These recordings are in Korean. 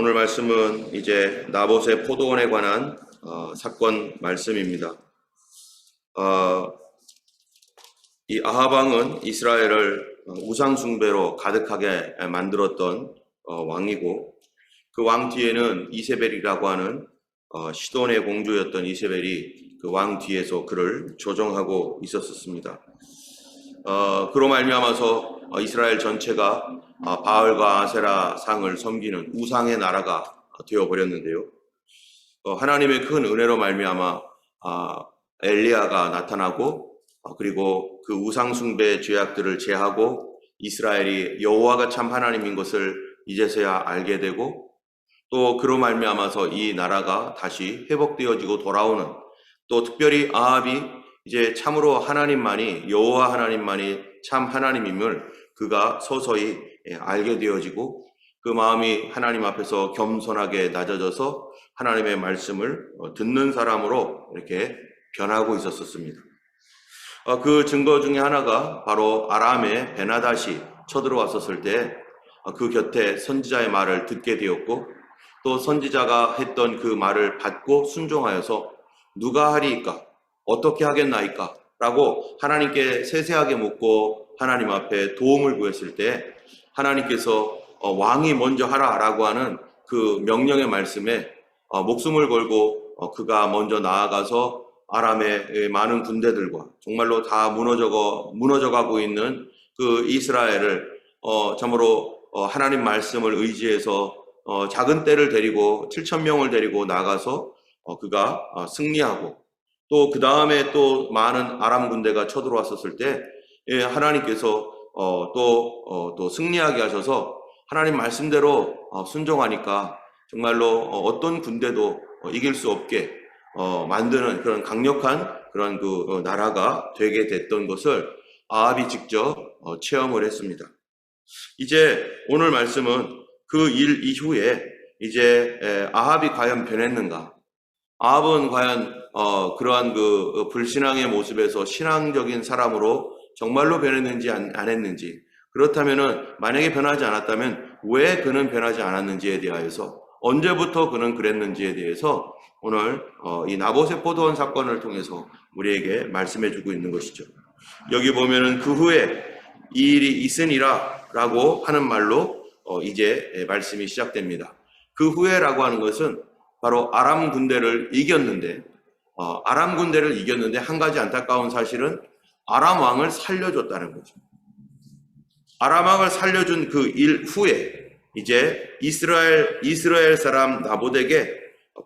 오늘 말씀은 이제 나봇의 포도원에 관한 사건 말씀입니다. 이 아합 왕은 이스라엘을 우상 숭배로 가득하게 만들었던 왕이고, 그 왕 뒤에는 이세벨이라고 하는 시돈의 공주였던 이세벨이 그 왕 뒤에서 그를 조종하고 있었습니다. 그로 말미암아서 이스라엘 전체가 바알과 아세라 상을 섬기는 우상의 나라가 되어버렸는데요. 하나님의 큰 은혜로 말미암아 엘리야가 나타나고, 그리고 그 우상 숭배 죄악들을 제하고 이스라엘이 여호와가 참 하나님인 것을 이제서야 알게 되고, 또 그로 말미암아서 이 나라가 다시 회복되어지고 돌아오는, 또 특별히 아합이 이제 참으로 하나님만이, 여호와 하나님만이 참 하나님임을 그가 서서히 알게 되어지고, 그 마음이 하나님 앞에서 겸손하게 낮아져서 하나님의 말씀을 듣는 사람으로 이렇게 변하고 있었습니다. 그 증거 중에 하나가 바로 아람의 베나닷이 쳐들어왔었을 때 그 곁에 선지자의 말을 듣게 되었고, 또 선지자가 했던 그 말을 받고 순종하여서 누가 하리이까? 어떻게 하겠나이까? 라고 하나님께 세세하게 묻고 하나님 앞에 도움을 구했을 때, 하나님께서 왕이 먼저 하라라고 하는 그 명령의 말씀에 목숨을 걸고 그가 먼저 나아가서 아람의 많은 군대들과 정말로 다 무너져가고 있는 그 이스라엘을 참으로 하나님 말씀을 의지해서 작은 떼를 데리고 7,000명을 데리고 나가서 그가 승리하고, 또 그 다음에 또 많은 아람 군대가 쳐들어왔었을 때 하나님께서 또 승리하게 하셔서 하나님 말씀대로 순종하니까 정말로 어떤 군대도 이길 수 없게 만드는 그런 강력한 그런 그 나라가 되게 됐던 것을 아합이 직접 체험을 했습니다. 이제 오늘 말씀은 그 일 이후에 이제 아합이 과연 변했는가? 아합은 과연 그러한 그 불신앙의 모습에서 신앙적인 사람으로 정말로 변했는지 안 했는지, 그렇다면은 만약에 변하지 않았다면 왜 그는 변하지 않았는지에 대하여서, 언제부터 그는 그랬는지에 대해서 오늘 이 나봇의 포도원 사건을 통해서 우리에게 말씀해 주고 있는 것이죠. 여기 보면은 그 후에 이 일이 있으니라 라고 하는 말로 이제 말씀이 시작됩니다. 그 후에라고 하는 것은 바로 아람 군대를 이겼는데, 한 가지 안타까운 사실은 아람 왕을 살려줬다는 거죠. 아람 왕을 살려준 그 일 후에 이제 이스라엘 사람 나봇에게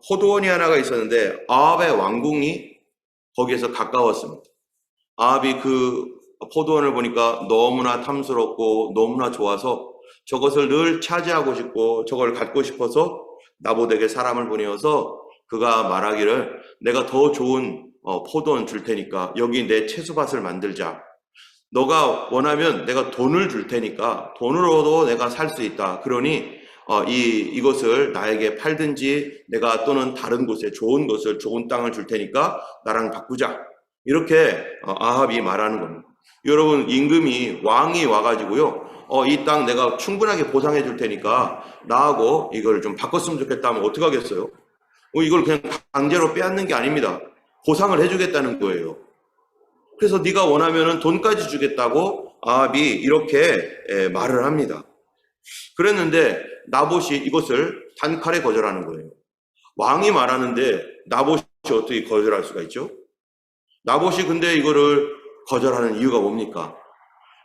포도원이 하나가 있었는데, 아합의 왕궁이 거기에서 가까웠습니다. 아합이 그 포도원을 보니까 너무나 탐스럽고 너무나 좋아서 저것을 늘 차지하고 싶고 저걸 갖고 싶어서 나봇에게 사람을 보내어서 그가 말하기를, 내가 더 좋은 포도원 줄 테니까 여기 내 채소밭을 만들자. 너가 원하면 내가 돈을 줄 테니까 돈으로도 내가 살 수 있다. 그러니 이것을 나에게 팔든지 내가 또는 다른 곳에 좋은 땅을 줄 테니까 나랑 바꾸자. 이렇게 아합이 말하는 겁니다. 여러분, 임금이, 왕이 와가지고요, 이 땅 내가 충분하게 보상해 줄 테니까 나하고 이걸 좀 바꿨으면 좋겠다 하면 어떻게 하겠어요? 이걸 그냥 강제로 빼앗는 게 아닙니다. 보상을 해주겠다는 거예요. 그래서 네가 원하면은 돈까지 주겠다고 아합이 이렇게 말을 합니다. 그랬는데 나봇이 이것을 단칼에 거절하는 거예요. 왕이 말하는데 나봇이 어떻게 거절할 수가 있죠? 나봇이 근데 이거를 거절하는 이유가 뭡니까?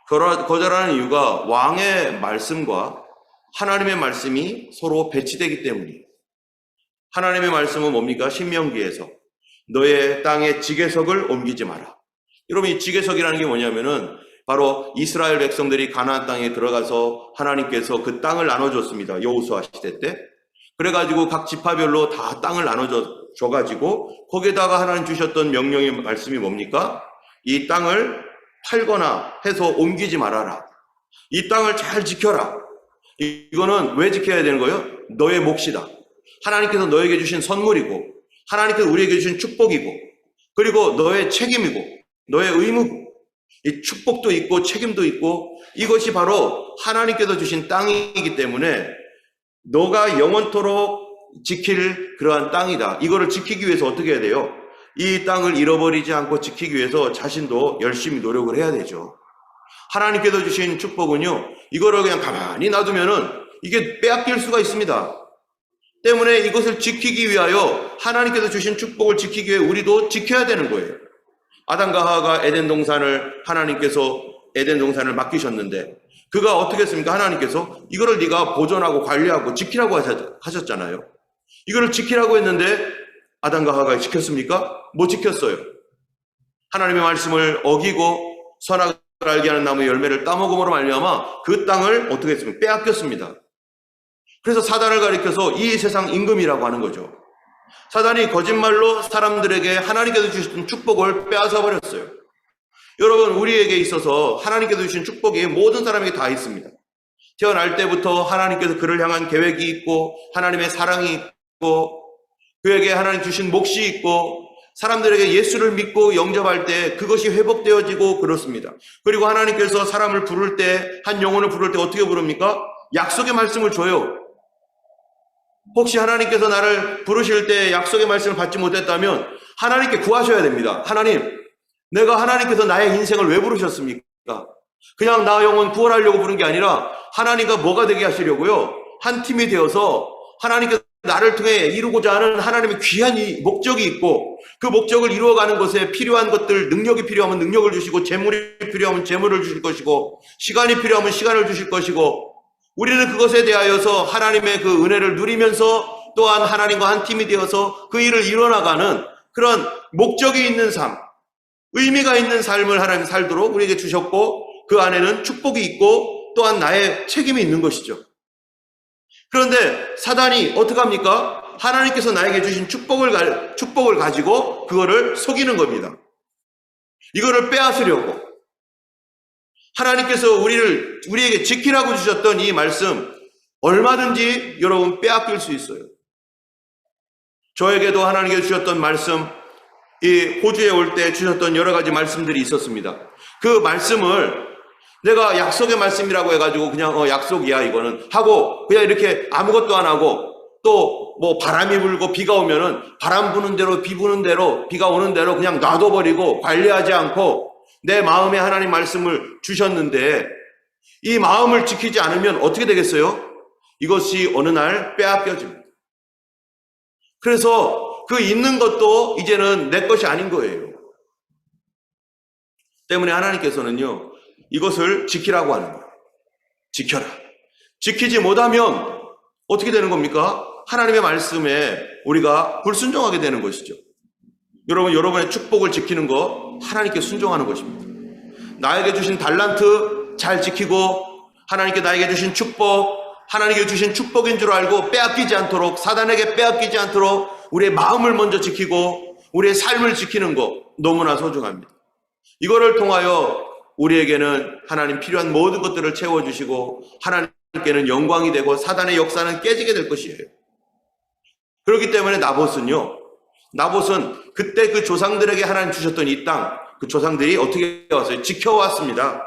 거절하는 이유가 왕의 말씀과 하나님의 말씀이 서로 배치되기 때문이에요. 하나님의 말씀은 뭡니까? 신명기에서 너의 땅의 지계석을 옮기지 마라. 여러분, 이 지계석이라는 게 뭐냐면은 바로 이스라엘 백성들이 가나안 땅에 들어가서 하나님께서 그 땅을 나눠줬습니다. 여호수아 시대 때. 그래가지고 각 지파별로 다 땅을 나눠줘가지고 거기에다가 하나님 주셨던 명령의 말씀이 뭡니까? 이 땅을 팔거나 해서 옮기지 말아라. 이 땅을 잘 지켜라. 이거는 왜 지켜야 되는 거예요? 너의 몫이다. 하나님께서 너에게 주신 선물이고, 하나님께서 우리에게 주신 축복이고, 그리고 너의 책임이고, 너의 의무고, 이 축복도 있고 책임도 있고, 이것이 바로 하나님께서 주신 땅이기 때문에 너가 영원토록 지킬 그러한 땅이다. 이거를 지키기 위해서 어떻게 해야 돼요? 이 땅을 잃어버리지 않고 지키기 위해서 자신도 열심히 노력을 해야 되죠. 하나님께서 주신 축복은요, 이거를 그냥 가만히 놔두면은 이게 빼앗길 수가 있습니다. 때문에 이것을 지키기 위하여, 하나님께서 주신 축복을 지키기 위해 우리도 지켜야 되는 거예요. 아담과 하와가 에덴 동산을, 하나님께서 에덴 동산을 맡기셨는데 그가 어떻게 했습니까? 하나님께서 이거를 네가 보존하고 관리하고 지키라고 하셨잖아요. 이거를 지키라고 했는데 아담과 하와가 지켰습니까? 못 지켰어요. 하나님의 말씀을 어기고 선악을 알게 하는 나무의 열매를 따먹음으로 말미암아 그 땅을 어떻게 했습니까? 빼앗겼습니다. 그래서 사단을 가리켜서 이 세상 임금이라고 하는 거죠. 사단이 거짓말로 사람들에게 하나님께서 주신 축복을 빼앗아 버렸어요. 여러분, 우리에게 있어서 하나님께서 주신 축복이 모든 사람에게 다 있습니다. 태어날 때부터 하나님께서 그를 향한 계획이 있고 하나님의 사랑이 있고 그에게 하나님 주신 몫이 있고 사람들에게 예수를 믿고 영접할 때 그것이 회복되어지고 그렇습니다. 그리고 하나님께서 사람을 부를 때, 한 영혼을 부를 때 어떻게 부릅니까? 약속의 말씀을 줘요. 혹시 하나님께서 나를 부르실 때 약속의 말씀을 받지 못했다면 하나님께 구하셔야 됩니다. 하나님, 내가 하나님께서 나의 인생을 왜 부르셨습니까? 그냥 나 영혼 구원하려고 부른 게 아니라 하나님과 뭐가 되게 하시려고요? 한 팀이 되어서 하나님께서 나를 통해 이루고자 하는 하나님의 귀한 목적이 있고 그 목적을 이루어가는 것에 필요한 것들, 능력이 필요하면 능력을 주시고 재물이 필요하면 재물을 주실 것이고 시간이 필요하면 시간을 주실 것이고 우리는 그것에 대하여서 하나님의 그 은혜를 누리면서 또한 하나님과 한 팀이 되어서 그 일을 이뤄나가는 그런 목적이 있는 삶, 의미가 있는 삶을 하나님 살도록 우리에게 주셨고 그 안에는 축복이 있고 또한 나의 책임이 있는 것이죠. 그런데 사단이 어떡합니까? 하나님께서 나에게 주신 축복을 가지고 그거를 속이는 겁니다. 이거를 빼앗으려고. 하나님께서 우리에게 지키라고 주셨던 이 말씀 얼마든지 여러분 빼앗길 수 있어요. 저에게도 하나님께서 주셨던 말씀, 이 호주에 올 때 주셨던 여러 가지 말씀들이 있었습니다. 그 말씀을 내가 약속의 말씀이라고 해가지고 그냥 약속이야 이거는 하고 그냥 이렇게 아무것도 안 하고 또 뭐 바람이 불고 비가 오면은 바람 부는 대로 비 부는 대로 비가 오는 대로 그냥 놔둬버리고 관리하지 않고 내 마음에 하나님 말씀을 주셨는데 이 마음을 지키지 않으면 어떻게 되겠어요? 이것이 어느 날 빼앗겨집니다. 그래서 그 있는 것도 이제는 내 것이 아닌 거예요. 때문에 하나님께서는요 이것을 지키라고 하는 거예요. 지켜라. 지키지 못하면 어떻게 되는 겁니까? 하나님의 말씀에 우리가 불순종하게 되는 것이죠. 여러분의 축복을 지키는 거 하나님께 순종하는 것입니다. 나에게 주신 달란트 잘 지키고 하나님께 나에게 주신 축복, 하나님께 주신 축복인 줄 알고 빼앗기지 않도록, 사단에게 빼앗기지 않도록 우리의 마음을 먼저 지키고 우리의 삶을 지키는 거 너무나 소중합니다. 이거를 통하여 우리에게는 하나님 필요한 모든 것들을 채워주시고 하나님께는 영광이 되고 사단의 역사는 깨지게 될 것이에요. 그렇기 때문에 나봇은 그때 그 조상들에게 하나님 주셨던 이 땅, 그 조상들이 어떻게 왔어요? 지켜왔습니다.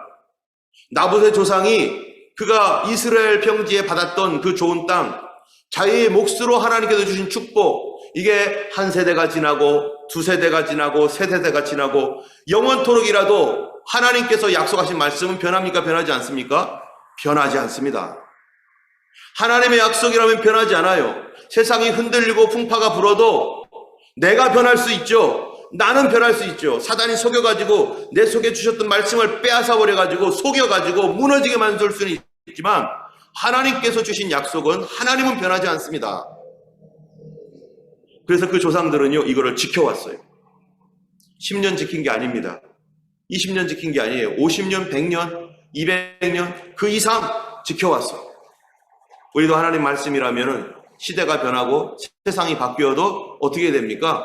나봇의 조상이 그가 이스라엘 평지에 받았던 그 좋은 땅, 자기의 몫으로 하나님께서 주신 축복, 이게 한 세대가 지나고 두 세대가 지나고 세 세대가 지나고 영원토록이라도 하나님께서 약속하신 말씀은 변합니까? 변하지 않습니까? 변하지 않습니다. 하나님의 약속이라면 변하지 않아요. 세상이 흔들리고 풍파가 불어도 내가 변할 수 있죠. 나는 변할 수 있죠. 사단이 속여가지고 내 속에 주셨던 말씀을 빼앗아버려가지고 속여가지고 무너지게 만들 수는 있지만 하나님께서 주신 약속은 하나님은 변하지 않습니다. 그래서 그 조상들은요 이거를 지켜왔어요. 10년 지킨 게 아닙니다. 20년 지킨 게 아니에요. 50년, 100년, 200년 그 이상 지켜왔어요. 우리도 하나님 말씀이라면은 시대가 변하고 세상이 바뀌어도 어떻게 됩니까?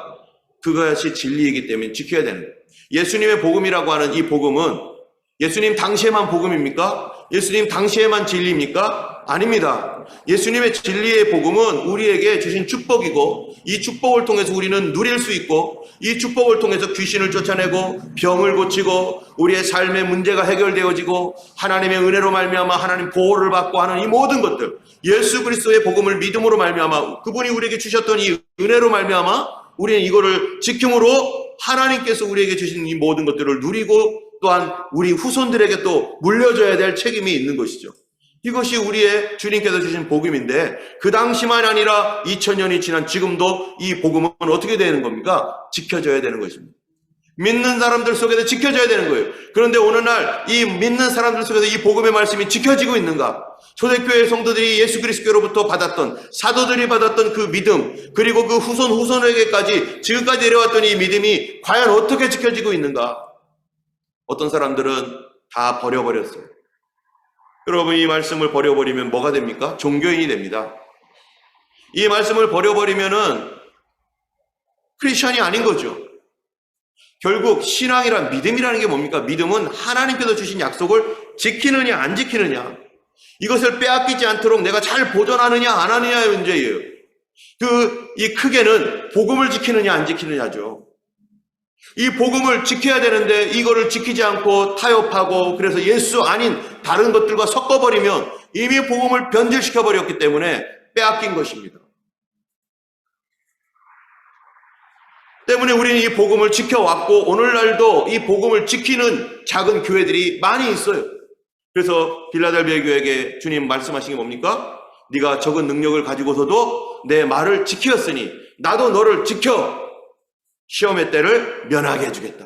그것이 진리이기 때문에 지켜야 되는 거예요. 예수님의 복음이라고 하는 이 복음은 예수님 당시에만 복음입니까? 예수님 당시에만 진리입니까? 아닙니다. 예수님의 진리의 복음은 우리에게 주신 축복이고 이 축복을 통해서 우리는 누릴 수 있고 이 축복을 통해서 귀신을 쫓아내고 병을 고치고 우리의 삶의 문제가 해결되어지고 하나님의 은혜로 말미암아 하나님 보호를 받고 하는 이 모든 것들, 예수 그리스도의 복음을 믿음으로 말미암아 그분이 우리에게 주셨던 이 은혜로 말미암아 우리는 이거를 지킴으로 하나님께서 우리에게 주신 이 모든 것들을 누리고 또한 우리 후손들에게 또 물려줘야 될 책임이 있는 것이죠. 이것이 우리의 주님께서 주신 복음인데 그 당시만 아니라 2000년이 지난 지금도 이 복음은 어떻게 되는 겁니까? 지켜져야 되는 것입니다. 믿는 사람들 속에서 지켜져야 되는 거예요. 그런데 오늘날 이 믿는 사람들 속에서 이 복음의 말씀이 지켜지고 있는가? 초대교회 성도들이 예수 그리스도로부터 받았던 사도들이 받았던 그 믿음 그리고 그 후손에게까지 지금까지 내려왔던 이 믿음이 과연 어떻게 지켜지고 있는가? 어떤 사람들은 다 버려버렸어요. 여러분 이 말씀을 버려버리면 뭐가 됩니까? 종교인이 됩니다. 이 말씀을 버려버리면은 크리스천이 아닌 거죠. 결국 신앙이란 믿음이라는 게 뭡니까? 믿음은 하나님께서 주신 약속을 지키느냐 안 지키느냐 이것을 빼앗기지 않도록 내가 잘 보존하느냐 안 하느냐의 문제예요. 이 크게는 복음을 지키느냐 안 지키느냐죠. 이 복음을 지켜야 되는데 이거를 지키지 않고 타협하고 그래서 예수 아닌 다른 것들과 섞어버리면 이미 복음을 변질시켜버렸기 때문에 빼앗긴 것입니다. 때문에 우리는 이 복음을 지켜왔고 오늘날도 이 복음을 지키는 작은 교회들이 많이 있어요. 그래서 빌라델비아 교회에게 주님 말씀하신 게 뭡니까? 네가 적은 능력을 가지고서도 내 말을 지켰으니 나도 너를 지켜 시험의 때를 면하게 해주겠다.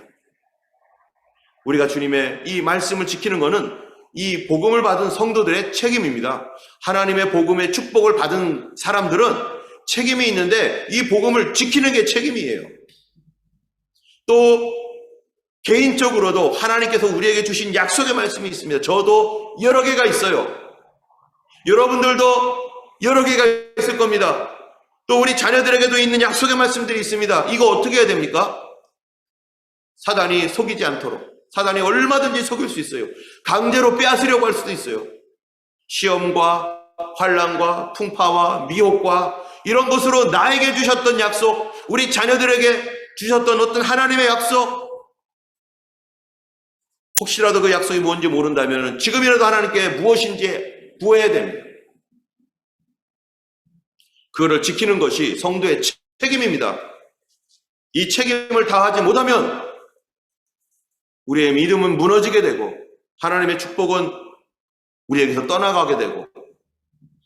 우리가 주님의 이 말씀을 지키는 것은 이 복음을 받은 성도들의 책임입니다. 하나님의 복음의 축복을 받은 사람들은 책임이 있는데 이 복음을 지키는 게 책임이에요. 또 개인적으로도 하나님께서 우리에게 주신 약속의 말씀이 있습니다. 저도 여러 개가 있어요. 여러분들도 여러 개가 있을 겁니다. 또 우리 자녀들에게도 있는 약속의 말씀들이 있습니다. 이거 어떻게 해야 됩니까? 사단이 속이지 않도록. 사단이 얼마든지 속일 수 있어요. 강제로 빼앗으려고 할 수도 있어요. 시험과 환난과 풍파와 미혹과 이런 것으로 나에게 주셨던 약속, 우리 자녀들에게 주셨던 어떤 하나님의 약속, 혹시라도 그 약속이 뭔지 모른다면 지금이라도 하나님께 무엇인지 구해야 됩니다. 그거를 지키는 것이 성도의 책임입니다. 이 책임을 다하지 못하면 우리의 믿음은 무너지게 되고 하나님의 축복은 우리에게서 떠나가게 되고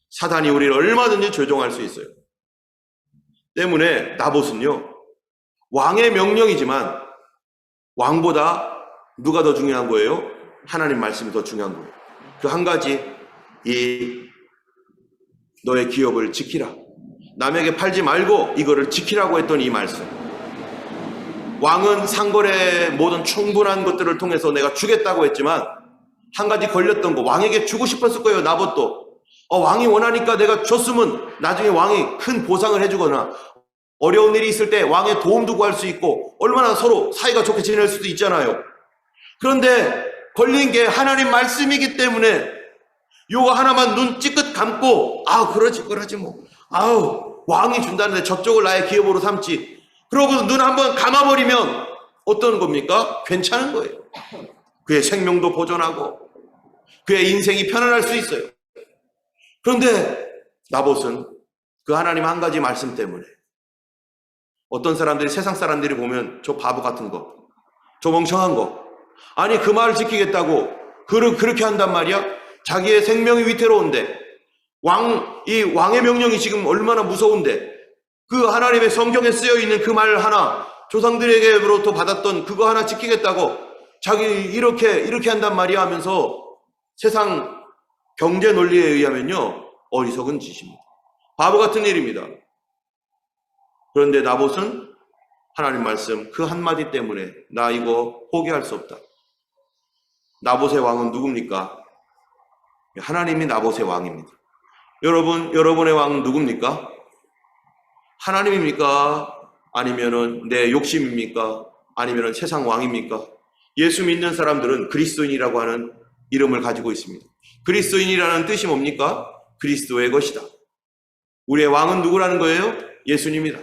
사단이 우리를 얼마든지 조종할 수 있어요. 때문에 나봇은요, 왕의 명령이지만 왕보다 누가 더 중요한 거예요? 하나님 말씀이 더 중요한 거예요. 그 한 가지, 너의 기업을 지키라. 남에게 팔지 말고 이거를 지키라고 했던 이 말씀. 왕은 상거래 모든 충분한 것들을 통해서 내가 주겠다고 했지만 한 가지 걸렸던 거, 왕에게 주고 싶었을 거예요. 나봇도 왕이 원하니까 내가 줬으면 나중에 왕이 큰 보상을 해주거나 어려운 일이 있을 때 왕의 도움도 구할 수 있고 얼마나 서로 사이가 좋게 지낼 수도 있잖아요. 그런데 걸린 게 하나님 말씀이기 때문에 요거 하나만 눈 찌끗 감고 그러지 뭐 왕이 준다는데 저쪽을 나의 기업으로 삼지 그러고 눈 한번 감아버리면 어떤 겁니까? 괜찮은 거예요. 그의 생명도 보존하고 그의 인생이 편안할 수 있어요. 그런데 나봇은 그 하나님 한 가지 말씀 때문에 어떤 사람들이, 세상 사람들이 보면 저 바보 같은 거, 저 멍청한 거, 아니 그 말을 지키겠다고 그렇게 한단 말이야? 자기의 생명이 위태로운데 이 왕의 명령이 지금 얼마나 무서운데 그 하나님의 성경에 쓰여 있는 그 말 하나, 조상들에게로부터 받았던 그거 하나 지키겠다고 자기 이렇게 한단 말이야 하면서 세상 경제 논리에 의하면요, 어리석은 짓입니다. 바보 같은 일입니다. 그런데 나봇은 하나님 말씀 그 한마디 때문에 나 이거 포기할 수 없다. 나봇의 왕은 누굽니까? 하나님이 나봇의 왕입니다. 여러분의 왕은 누굽니까? 하나님입니까? 아니면은 내 욕심입니까? 아니면은 세상 왕입니까? 예수 믿는 사람들은 그리스도인이라고 하는 이름을 가지고 있습니다. 그리스도인이라는 뜻이 뭡니까? 그리스도의 것이다. 우리의 왕은 누구라는 거예요? 예수님이다.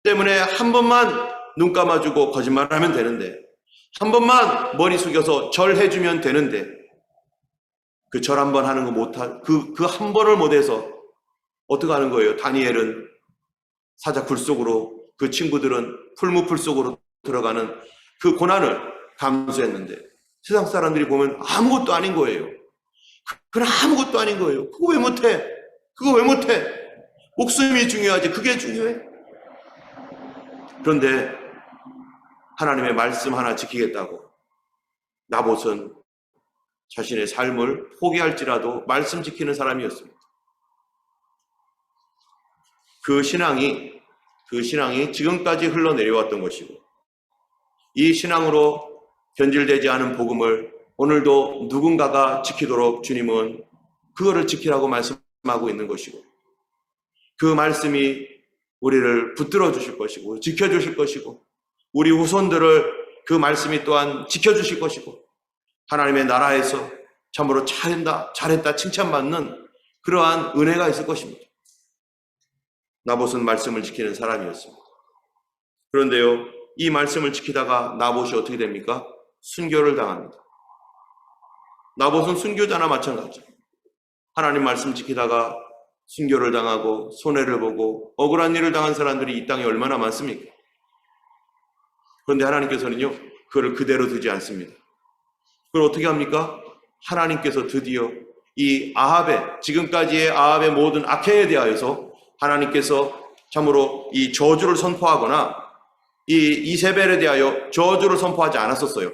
때문에 한 번만 눈 감아주고 거짓말하면 되는데, 한 번만 머리 숙여서 절해주면 되는데, 그 절 한 번 하는 거 못하, 그 한 번을 못해서 어떻게 하는 거예요? 다니엘은 사자 굴 속으로, 그 친구들은 풀무풀 속으로 들어가는 그 고난을 감수했는데 세상 사람들이 보면 아무것도 아닌 거예요. 그건 아무것도 아닌 거예요. 그거 왜 못해? 그거 왜 못해? 목숨이 중요하지. 그게 중요해. 그런데 하나님의 말씀 하나 지키겠다고 나봇은 자신의 삶을 포기할지라도 말씀 지키는 사람이었습니다. 그 신앙이 지금까지 흘러내려왔던 것이고, 이 신앙으로 변질되지 않은 복음을 오늘도 누군가가 지키도록 주님은 그거를 지키라고 말씀하고 있는 것이고, 그 말씀이 우리를 붙들어 주실 것이고 지켜주실 것이고, 우리 후손들을 그 말씀이 또한 지켜주실 것이고, 하나님의 나라에서 참으로 잘했다 칭찬받는 그러한 은혜가 있을 것입니다. 나봇은 말씀을 지키는 사람이었습니다. 그런데요, 이 말씀을 지키다가 나봇이 어떻게 됩니까? 순교를 당합니다. 나봇은 순교자나 마찬가지. 하나님 말씀 지키다가 순교를 당하고 손해를 보고 억울한 일을 당한 사람들이 이 땅에 얼마나 많습니까? 그런데 하나님께서는요, 그걸 그대로 두지 않습니다. 그걸 어떻게 합니까? 하나님께서 드디어 이 지금까지의 아합의 모든 악행에 대하여서 하나님께서 참으로 이 저주를 선포하거나 이 이세벨에 대하여 저주를 선포하지 않았었어요.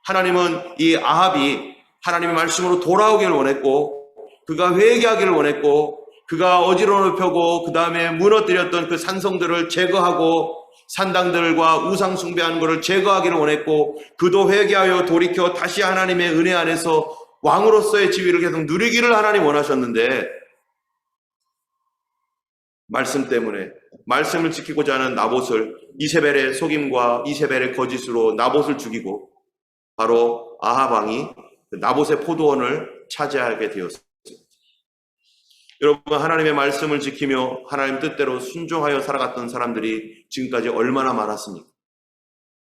하나님은 이 아합이 하나님의 말씀으로 돌아오기를 원했고, 그가 회개하기를 원했고, 그가 어지러움을 펴고 그 다음에 무너뜨렸던 그 산성들을 제거하고 산당들과 우상 숭배하는 것을 제거하기를 원했고, 그도 회개하여 돌이켜 다시 하나님의 은혜 안에서 왕으로서의 지위를 계속 누리기를 하나님 원하셨는데, 말씀 때문에 말씀을 지키고자 하는 나봇을 이세벨의 속임과 이세벨의 거짓으로 나봇을 죽이고 바로 아합 왕이 나봇의 포도원을 차지하게 되었습니다. 여러분, 하나님의 말씀을 지키며 하나님 뜻대로 순종하여 살아갔던 사람들이 지금까지 얼마나 많았습니까?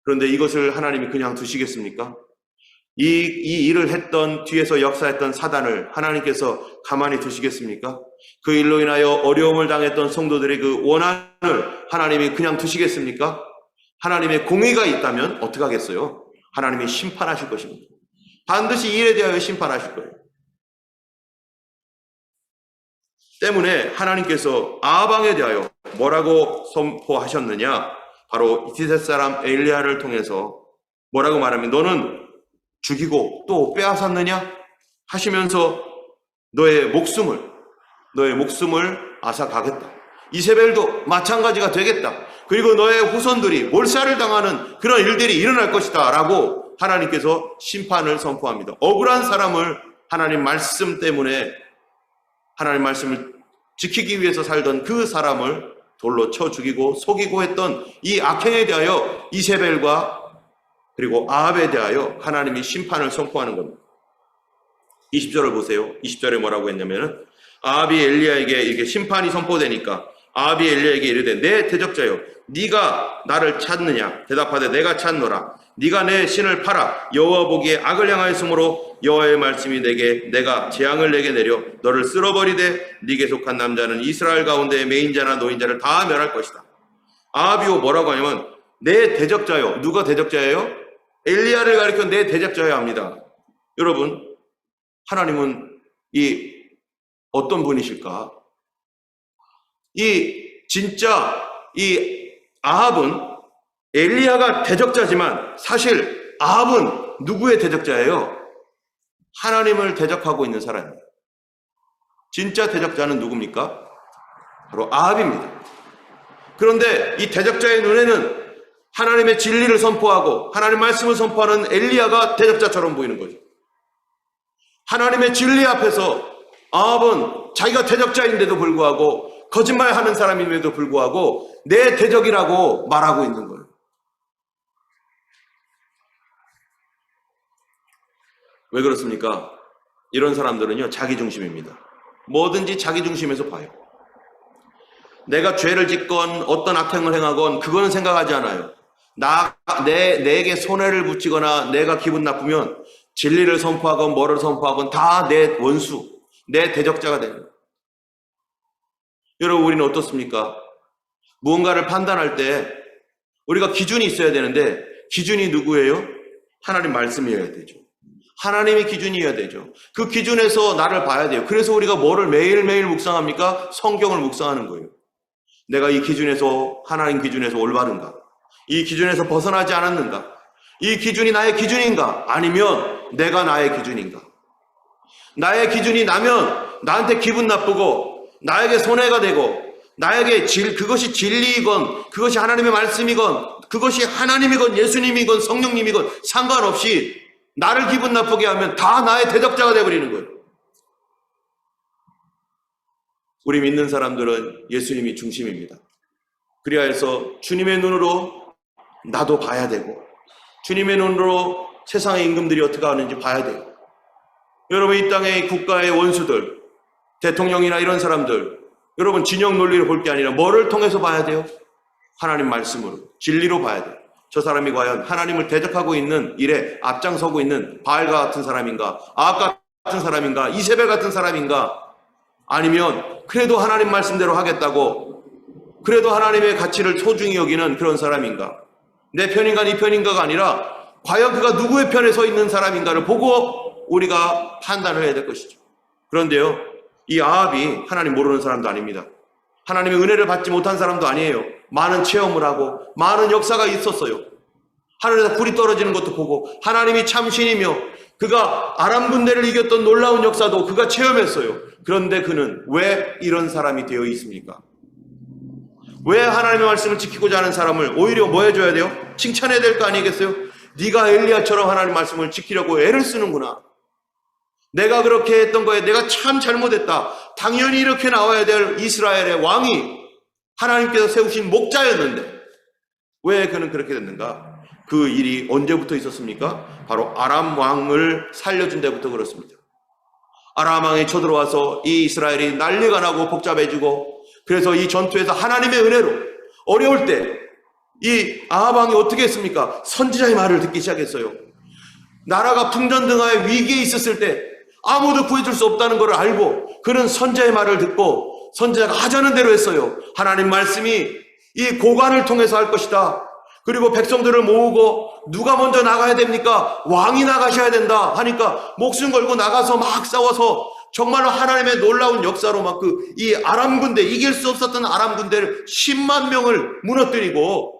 그런데 이것을 하나님이 그냥 두시겠습니까? 이 일을 했던, 뒤에서 역사했던 사단을 하나님께서 가만히 두시겠습니까? 그 일로 인하여 어려움을 당했던 성도들의 그 원한을 하나님이 그냥 두시겠습니까? 하나님의 공의가 있다면 어떻게 하겠어요? 하나님이 심판하실 것입니다. 반드시 이 일에 대하여 심판하실 거예요. 때문에 하나님께서 아합 왕에 대하여 뭐라고 선포하셨느냐? 바로 이스라엘 사람 엘리야를 통해서 뭐라고 말하면, 너는 죽이고 또 빼앗았느냐? 하시면서 너의 목숨을 앗아가겠다. 이세벨도 마찬가지가 되겠다. 그리고 너의 후손들이 몰살을 당하는 그런 일들이 일어날 것이다 라고 하나님께서 심판을 선포합니다. 억울한 사람을 하나님 말씀 때문에, 하나님 말씀을 지키기 위해서 살던 그 사람을 돌로 쳐 죽이고 속이고 했던 이 악행에 대하여 이세벨과 그리고 아합에 대하여 하나님이 심판을 선포하는 겁니다. 20절을 보세요. 20절에 뭐라고 했냐면은, 아합이 엘리야에게 이렇게 심판이 선포되니까 아합이 엘리야에게 이르되, 내 대적자여, 네가 나를 찾느냐? 대답하되 내가 찾노라. 네가 내 신을 팔아 여호와 보기에 악을 향하였으므로 여호와의 말씀이 내가 재앙을 내게 내려 너를 쓸어버리되 네게 속한 남자는 이스라엘 가운데 매인자나 노인자를 다 멸할 것이다. 아합이요 뭐라고 하냐면, 내 대적자요. 누가 대적자예요? 엘리야를 가리켜 내 대적자여야 합니다. 여러분, 하나님은 어떤 분이실까? 진짜 아합은 엘리야가 대적자지만 사실 아합은 누구의 대적자예요? 하나님을 대적하고 있는 사람입니다. 진짜 대적자는 누굽니까? 바로 아합입니다. 그런데 이 대적자의 눈에는 하나님의 진리를 선포하고 하나님 말씀을 선포하는 엘리야가 대적자처럼 보이는 거죠. 하나님의 진리 앞에서 아합은 자기가 대적자인데도 불구하고, 거짓말하는 사람임에도 불구하고 내 대적이라고 말하고 있는 거예요. 왜 그렇습니까? 이런 사람들은요, 자기중심입니다. 뭐든지 자기중심에서 봐요. 내가 죄를 짓건 어떤 악행을 행하건 그거는 생각하지 않아요. 내게 손해를 붙이거나 내가 기분 나쁘면 진리를 선포하건 뭐를 선포하건 다 내 원수, 내 대적자가 됩니다. 여러분, 우리는 어떻습니까? 무언가를 판단할 때 우리가 기준이 있어야 되는데 기준이 누구예요? 하나님 말씀이어야 되죠. 하나님의 기준이어야 되죠. 그 기준에서 나를 봐야 돼요. 그래서 우리가 뭐를 매일매일 묵상합니까? 성경을 묵상하는 거예요. 내가 이 기준에서, 하나님 기준에서 올바른가? 이 기준에서 벗어나지 않았는가? 이 기준이 나의 기준인가? 아니면 내가 나의 기준인가? 나의 기준이 나면 나한테 기분 나쁘고 나에게 손해가 되고 나에게 그것이 진리이건 그것이 하나님의 말씀이건 그것이 하나님이건 예수님이건 성령님이건 상관없이 나를 기분 나쁘게 하면 다 나의 대적자가 되어버리는 거예요. 우리 믿는 사람들은 예수님이 중심입니다. 그리하여서 주님의 눈으로 나도 봐야 되고 주님의 눈으로 세상의 임금들이 어떻게 하는지 봐야 돼요. 여러분, 이 땅의 국가의 원수들, 대통령이나 이런 사람들, 여러분 진영 논리를 볼 게 아니라 뭐를 통해서 봐야 돼요? 하나님 말씀으로, 진리로 봐야 돼요. 저 사람이 과연 하나님을 대적하고 있는 일에 앞장서고 있는 바알과 같은 사람인가, 아합 같은 사람인가, 이세벨 같은 사람인가, 아니면 그래도 하나님 말씀대로 하겠다고 그래도 하나님의 가치를 소중히 여기는 그런 사람인가, 내 편인가 네 편인가가 아니라 과연 그가 누구의 편에 서 있는 사람인가를 보고 우리가 판단을 해야 될 것이죠. 그런데요, 이 아합이 하나님 모르는 사람도 아닙니다. 하나님의 은혜를 받지 못한 사람도 아니에요. 많은 체험을 하고 많은 역사가 있었어요. 하늘에서 불이 떨어지는 것도 보고 하나님이 참 신이며 그가 아람 군대를 이겼던 놀라운 역사도 그가 체험했어요. 그런데 그는 왜 이런 사람이 되어 있습니까? 왜 하나님의 말씀을 지키고자 하는 사람을 오히려 뭐 해줘야 돼요? 칭찬해야 될 거 아니겠어요? 네가 엘리야처럼 하나님 말씀을 지키려고 애를 쓰는구나. 내가 그렇게 했던 거에 내가 참 잘못했다. 당연히 이렇게 나와야 될 이스라엘의 왕이 하나님께서 세우신 목자였는데 왜 그는 그렇게 됐는가? 그 일이 언제부터 있었습니까? 바로 아람 왕을 살려준 데부터 그렇습니다. 아람 왕이 쳐들어와서 이 이스라엘이 난리가 나고 복잡해지고, 그래서 이 전투에서 하나님의 은혜로 어려울 때 이 아합 왕이 어떻게 했습니까? 선지자의 말을 듣기 시작했어요. 나라가 풍전등화의 위기에 있었을 때 아무도 구해줄 수 없다는 것을 알고 그는 선지자의 말을 듣고 선지자가 하자는 대로 했어요. 하나님 말씀이 이 고관을 통해서 할 것이다. 그리고 백성들을 모으고 누가 먼저 나가야 됩니까? 왕이 나가셔야 된다 하니까 목숨 걸고 나가서 막 싸워서 정말로 하나님의 놀라운 역사로 막 이 아람 군대, 이길 수 없었던 아람 군대를 10만 명을 무너뜨리고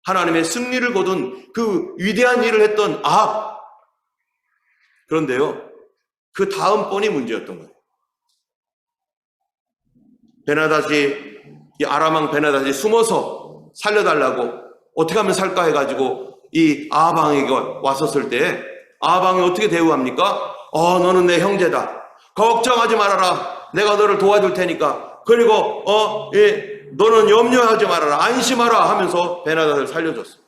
하나님의 승리를 거둔 그 위대한 일을 했던 아합. 그런데요, 그 다음번이 문제였던 거예요. 베나닷이, 이 아람 왕 베나닷이 숨어서 살려달라고 어떻게 하면 살까 해가지고 이 아합 왕에게 왔었을 때 아합 왕이 어떻게 대우합니까? 너는 내 형제다. 걱정하지 말아라. 내가 너를 도와줄 테니까. 그리고 너는 염려하지 말아라. 안심하라 하면서 베나닷을 살려줬어요.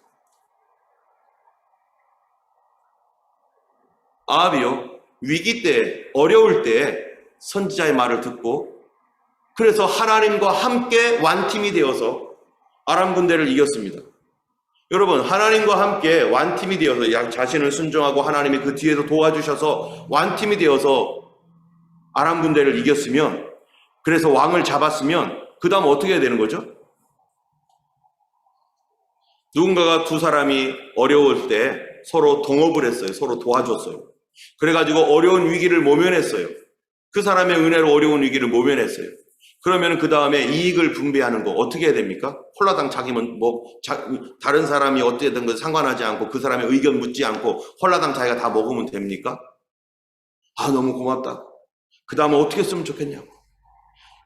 아합이요, 위기 때, 어려울 때 선지자의 말을 듣고 그래서 하나님과 함께 완팀이 되어서 아람 군대를 이겼습니다. 여러분, 하나님과 함께 완팀이 되어서 자신을 순종하고 하나님이 그 뒤에서 도와주셔서 완팀이 되어서 아람 군대를 이겼으면, 그래서 왕을 잡았으면 그 다음 어떻게 해야 되는 거죠? 누군가가 두 사람이 어려울 때 서로 동업을 했어요. 서로 도와줬어요. 그래가지고 어려운 위기를 모면했어요. 그 사람의 은혜로 어려운 위기를 모면했어요. 그러면 그 다음에 이익을 분배하는 거 어떻게 해야 됩니까? 홀라당 자기면 다른 사람이 어떻게 된 건 상관하지 않고 그 사람의 의견 묻지 않고 홀라당 자기가 다 먹으면 됩니까? 너무 고맙다. 그 다음에 어떻게 쓰면 좋겠냐고.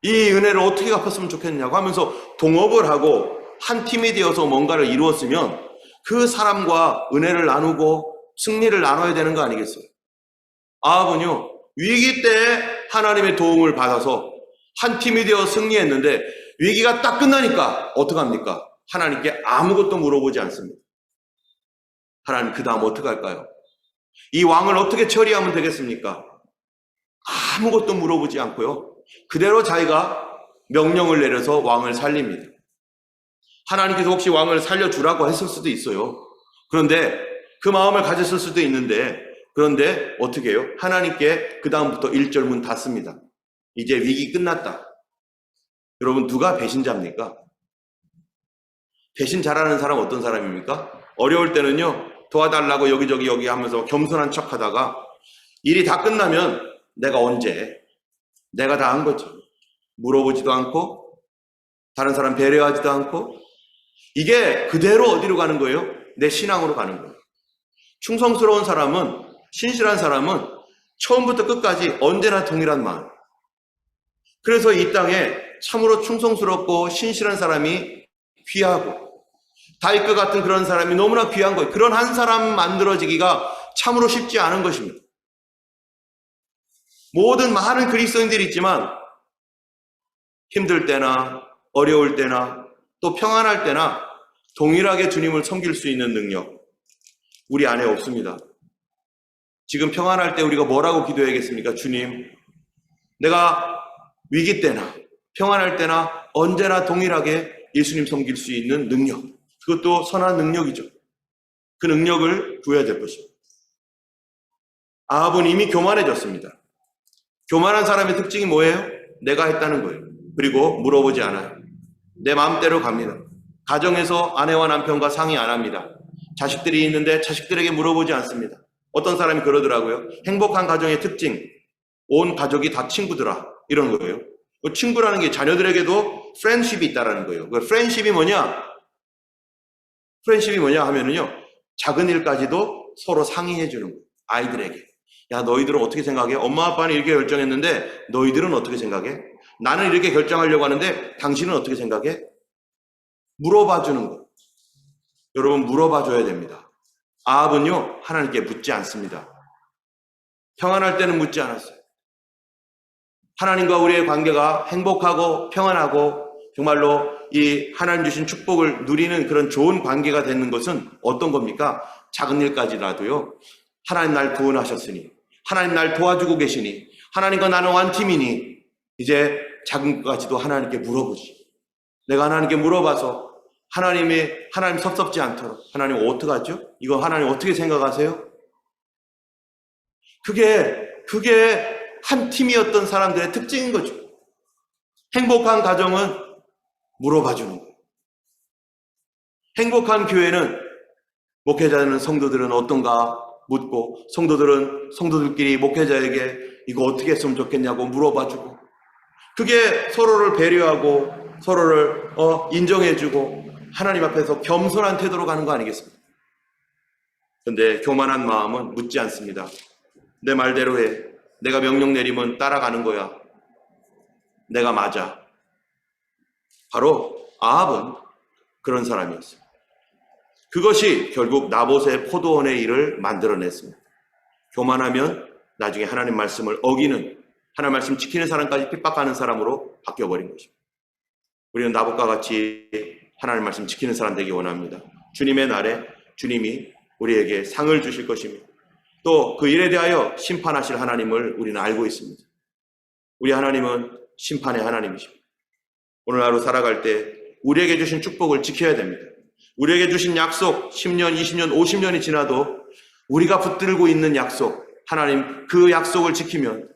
이 은혜를 어떻게 갚았으면 좋겠냐고 하면서 동업을 하고 한 팀이 되어서 뭔가를 이루었으면 그 사람과 은혜를 나누고 승리를 나눠야 되는 거 아니겠어요? 아합은요, 위기 때 하나님의 도움을 받아서 한 팀이 되어 승리했는데 위기가 딱 끝나니까 어떡합니까? 하나님께 아무것도 물어보지 않습니다. 하나님, 그 다음 어떻게 할까요? 이 왕을 어떻게 처리하면 되겠습니까? 아무것도 물어보지 않고요, 그대로 자기가 명령을 내려서 왕을 살립니다. 하나님께서 혹시 왕을 살려주라고 했을 수도 있어요. 그런데 그 마음을 가졌을 수도 있는데 그런데 어떻게 해요? 하나님께 그 다음부터 1절 문 닫습니다. 이제 위기 끝났다. 여러분, 누가 배신자입니까? 배신 잘하는 사람 어떤 사람입니까? 어려울 때는요, 도와달라고 여기저기 여기 하면서 겸손한 척 하다가 일이 다 끝나면 내가 언제, 내가 다 한 거지. 물어보지도 않고 다른 사람 배려하지도 않고, 이게 그대로 어디로 가는 거예요? 내 신앙으로 가는 거예요. 충성스러운 사람은, 신실한 사람은 처음부터 끝까지 언제나 동일한 마음. 그래서 이 땅에 참으로 충성스럽고 신실한 사람이 귀하고, 다윗과 같은 그런 사람이 너무나 귀한 거예요. 그런 한 사람 만들어지기가 참으로 쉽지 않은 것입니다. 모든 많은 그리스도인들이 있지만 힘들 때나 어려울 때나 또 평안할 때나 동일하게 주님을 섬길 수 있는 능력, 우리 안에 없습니다. 지금 평안할 때 우리가 뭐라고 기도해야겠습니까? 주님, 내가 위기 때나 평안할 때나 언제나 동일하게 예수님 섬길 수 있는 능력, 그것도 선한 능력이죠. 그 능력을 구해야 될 것입니다. 아합은 이미 교만해졌습니다. 교만한 사람의 특징이 뭐예요? 내가 했다는 거예요. 그리고 물어보지 않아요. 내 마음대로 갑니다. 가정에서 아내와 남편과 상의 안 합니다. 자식들이 있는데 자식들에게 물어보지 않습니다. 어떤 사람이 그러더라고요. 행복한 가정의 특징, 온 가족이 다 친구더라, 이런 거예요. 그 친구라는 게 자녀들에게도 프렌십이 있다라는 거예요. 그 프렌십이 뭐냐? 프렌십이 뭐냐 하면은요, 작은 일까지도 서로 상의해 주는 거예요. 아이들에게. 야, 너희들은 어떻게 생각해? 엄마 아빠는 이렇게 결정했는데 너희들은 어떻게 생각해? 나는 이렇게 결정하려고 하는데 당신은 어떻게 생각해? 물어봐 주는 거예요. 여러분, 물어봐 줘야 됩니다. 아합은요, 하나님께 묻지 않습니다. 평안할 때는 묻지 않았어요. 하나님과 우리의 관계가 행복하고 평안하고 정말로 이 하나님 주신 축복을 누리는 그런 좋은 관계가 되는 것은 어떤 겁니까? 작은 일까지라도요, 하나님 날 구원하셨으니, 하나님 날 도와주고 계시니, 하나님과 나는 완팀이니, 이제 작은 것까지도 하나님께 물어보지. 내가 하나님께 물어봐서 하나님 섭섭지 않도록, 하나님 어떡하죠? 이거 하나님 어떻게 생각하세요? 그게 한 팀이었던 사람들의 특징인 거죠. 행복한 가정은 물어봐주는 거예요. 행복한 교회는 목회자는 성도들은 어떤가 묻고, 성도들은 성도들끼리 목회자에게 이거 어떻게 했으면 좋겠냐고 물어봐주고, 그게 서로를 배려하고 서로를 인정해주고 하나님 앞에서 겸손한 태도로 가는 거 아니겠습니까? 그런데 교만한 마음은 묻지 않습니다. 내 말대로 해. 내가 명령 내리면 따라가는 거야. 내가 맞아. 바로 아합은 그런 사람이었어요. 그것이 결국 나봇의 포도원의 일을 만들어냈습니다. 교만하면 나중에 하나님 말씀을 어기는, 하나님 말씀 지키는 사람까지 핍박하는 사람으로 바뀌어버린 것입니다. 우리는 나봇과 같이 하나님 말씀 지키는 사람 되기 원합니다. 주님의 날에 주님이 우리에게 상을 주실 것입니다. 또 그 일에 대하여 심판하실 하나님을 우리는 알고 있습니다. 우리 하나님은 심판의 하나님이십니다. 오늘 하루 살아갈 때 우리에게 주신 축복을 지켜야 됩니다. 우리에게 주신 약속, 10년, 20년, 50년이 지나도 우리가 붙들고 있는 약속, 하나님 그 약속을 지키면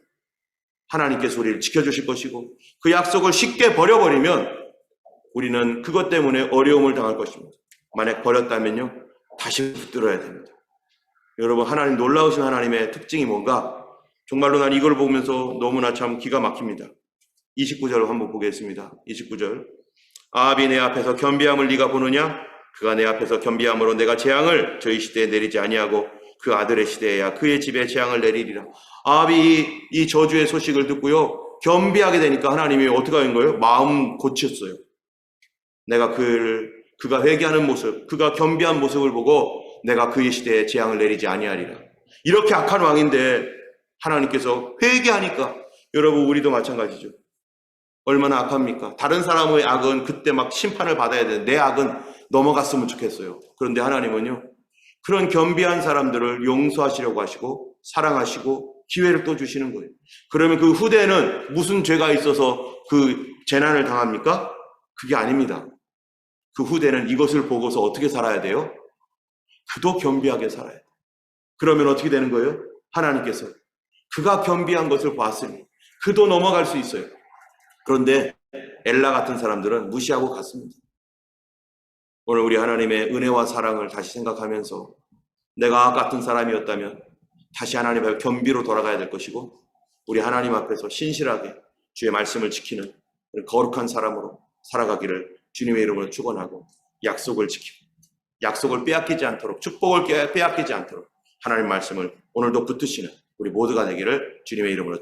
하나님께서 우리를 지켜주실 것이고, 그 약속을 쉽게 버려버리면 우리는 그것 때문에 어려움을 당할 것입니다. 만약 버렸다면요, 다시 붙들어야 됩니다. 여러분, 하나님 놀라우신 하나님의 특징이 뭔가, 정말로 난 이걸 보면서 너무나 참 기가 막힙니다. 29절 한번 보겠습니다. 29절. 아합이 내 앞에서 겸비함을 네가 보느냐? 그가 내 앞에서 겸비함으로 내가 재앙을 저희 시대에 내리지 아니하고 그 아들의 시대에야 그의 집에 재앙을 내리리라. 아합이 이 저주의 소식을 듣고요, 겸비하게 되니까 하나님이 어떻게 한 거예요? 마음 고쳤어요. 내가 그가 회개하는 모습, 그가 겸비한 모습을 보고 내가 그의 시대에 재앙을 내리지 아니하리라. 이렇게 악한 왕인데 하나님께서 회개하니까, 여러분 우리도 마찬가지죠. 얼마나 악합니까? 다른 사람의 악은 그때 막 심판을 받아야 되는데 내 악은 넘어갔으면 좋겠어요. 그런데 하나님은요, 그런 겸비한 사람들을 용서하시려고 하시고 사랑하시고 기회를 또 주시는 거예요. 그러면 그 후대는 무슨 죄가 있어서 그 재난을 당합니까? 그게 아닙니다. 그 후대는 이것을 보고서 어떻게 살아야 돼요? 그도 겸비하게 살아야 돼요. 그러면 어떻게 되는 거예요? 하나님께서 그가 겸비한 것을 보았으니 그도 넘어갈 수 있어요. 그런데 엘라 같은 사람들은 무시하고 갔습니다. 오늘 우리 하나님의 은혜와 사랑을 다시 생각하면서 내가 같은 사람이었다면 다시 하나님 앞에 겸비로 돌아가야 될 것이고, 우리 하나님 앞에서 신실하게 주의 말씀을 지키는 거룩한 사람으로 살아가기를 주님의 이름으로 축원하고, 약속을 지키고 약속을 빼앗기지 않도록, 축복을 빼앗기지 않도록 하나님 말씀을 오늘도 붙드시는 우리 모두가 되기를 주님의 이름으로